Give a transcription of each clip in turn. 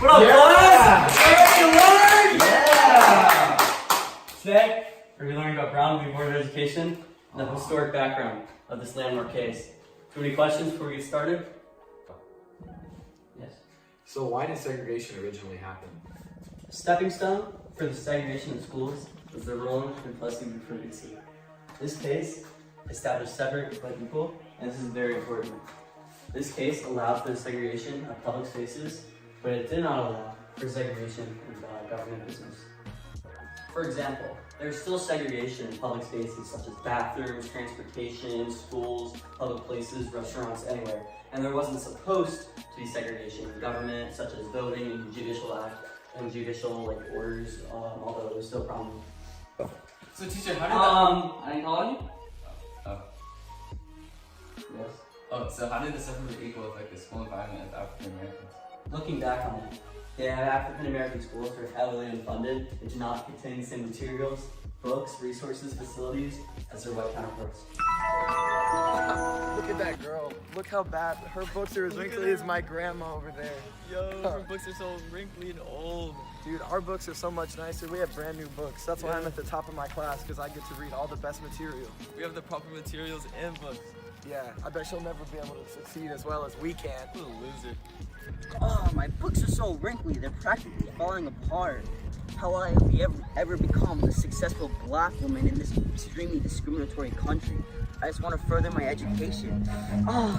What up, Yeah. class? Ready to learn? Yeah! Today, we're going to be learning about Brown v. Board of Education and the historic background of this landmark case. Too many questions before we get started? Yes. So why did segregation originally happen? A stepping stone for the segregation in schools was the Roland and Plessy v. Ferguson. This case established separate but equal, and this is very important. This case allowed for the segregation of public spaces, but it did not allow for segregation in government business. For example, there's still segregation in public spaces such as bathrooms, transportation, schools, public places, restaurants, anywhere. And there wasn't supposed to be segregation in government, such as voting and judicial act and judicial orders, although it was still a problem. So teacher, how did I didn't call you? Oh. Yes. So how did the separate equal affect the school environment of African Americans? Looking back on it, African American schools were heavily unfunded and did not contain the same materials, books, resources, facilities as their white counterparts. Look at that girl. Look how bad. Her books are as wrinkly as my grandma over there. Yo, her books are so wrinkly and old. Dude, our books are so much nicer. We have brand new books. That's why I'm at the top of my class, because I get to read all the best material. We have the proper materials and books. Yeah, I bet she'll never be able to succeed as well as we can. What a loser. Oh, my books are so wrinkly, they're practically falling apart. How will I ever become a successful black woman in this extremely discriminatory country? I just want to further my education. Oh.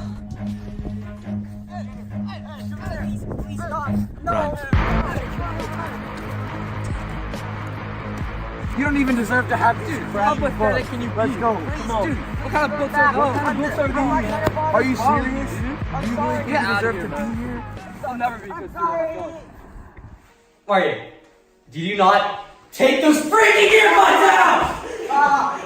Please stop. No. You don't even deserve to have these crappy books. Can you Let's go. Come on. Dude, what kind of books are those? What kind of books are these? Are you serious? Do you really think Get you out deserve of to here, be man. here? I'll never be a good student. Let's go. Arya, did you not take those freaking earbuds out?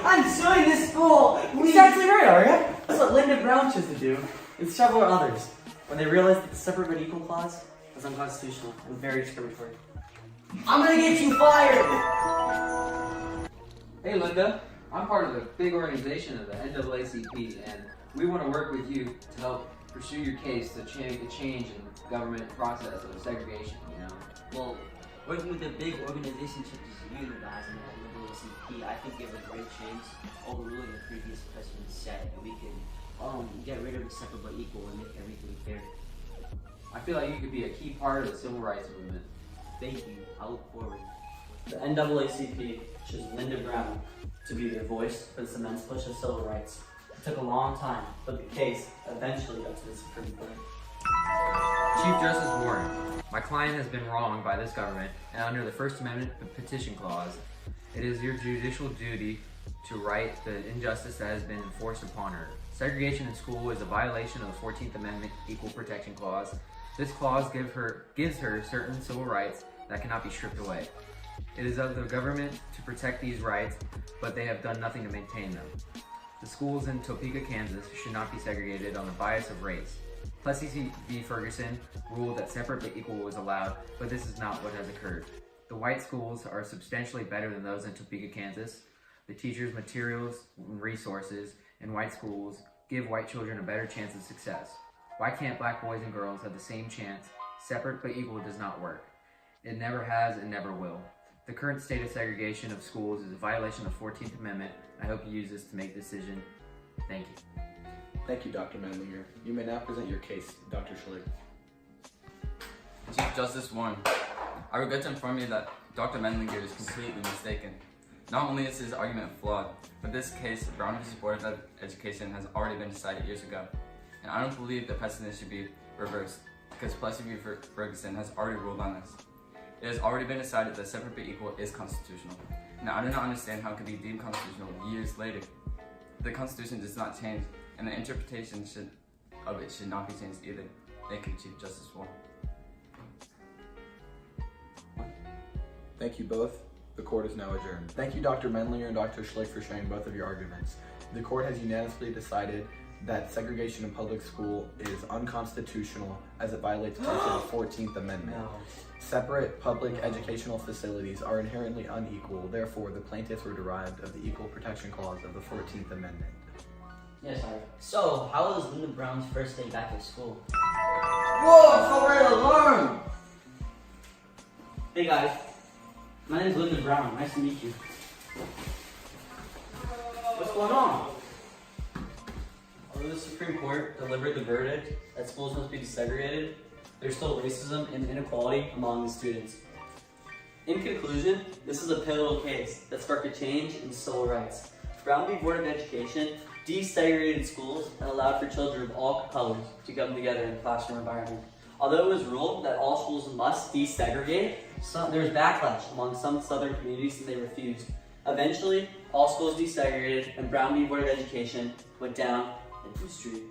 I'm suing this school. Exactly right, Arya. That's what Lyndon Brown chose to do, and several others, when they realized that the separate but equal clause was unconstitutional and very discriminatory. I'm gonna get you fired. Hey Linda, I'm part of the big organization of the NAACP, and we want to work with you to help pursue your case to change in the government process of segregation, you know? Well, working with a big organization such as you guys and the NAACP, I think you have a great chance overruling the previous president said, and we can get rid of the separate but equal and make everything fair. I feel like you could be a key part of the civil rights movement. Thank you. I look forward. The NAACP chose Lyndon Brown to be their voice for this immense push of civil rights. It took a long time, but the case eventually got to the Supreme Court. Chief Justice Warren, my client has been wronged by this government, and under the First Amendment petition clause, it is your judicial duty to right the injustice that has been enforced upon her. Segregation in school is a violation of the 14th Amendment Equal Protection Clause. This clause gives her certain civil rights that cannot be stripped away. It is of the government to protect these rights, but they have done nothing to maintain them. The schools in Topeka, Kansas should not be segregated on the bias of race. Plessy v. Ferguson ruled that separate but equal was allowed, but this is not what has occurred. The white schools are substantially better than those in Topeka, Kansas. The teachers, materials, and resources in white schools give white children a better chance of success. Why can't black boys and girls have the same chance? Separate but equal does not work. It never has and never will. The current state of segregation of schools is a violation of the 14th Amendment. I hope you use this to make a decision. Thank you. Thank you, Dr. Manlinger. You may now present your case, Dr. Schlick. Chief Justice Warren, I regret to inform you that Dr. Menlinger is completely mistaken. Not only is his argument flawed, but this case, Brown v. Board of Education, has already been decided years ago. And I don't believe the precedent should be reversed, because Plessy v. Ferguson has already ruled on this. It has already been decided that separate but equal is constitutional. Now, I do not understand how it could be deemed constitutional years later. The Constitution does not change, and the interpretation of it should not be changed either. Thank you, Chief Justice Warren. Thank you both. The court is now adjourned. Thank you, Dr. Menlinger and Dr. Schlick, for sharing both of your arguments. The court has unanimously decided that segregation in public school is unconstitutional as it violates parts of the 14th Amendment. No. Separate public educational facilities are inherently unequal, therefore the plaintiffs were derived of the Equal Protection Clause of the 14th Amendment. Yes, Arya. So, how was Lyndon Brown's first day back at school? Whoa, I'm so ready to learn! Hey guys, my name is Lyndon Brown. Nice to meet you. What's going on? Although the Supreme Court delivered the verdict that schools must be desegregated, there's still racism and inequality among the students. In conclusion, this is a pivotal case that sparked a change in civil rights. Brown v. Board of Education desegregated schools and allowed for children of all colors to come together in a classroom environment. Although it was ruled that all schools must desegregate, there was backlash among some southern communities and they refused. Eventually, all schools desegregated and Brown v. Board of Education went down in history.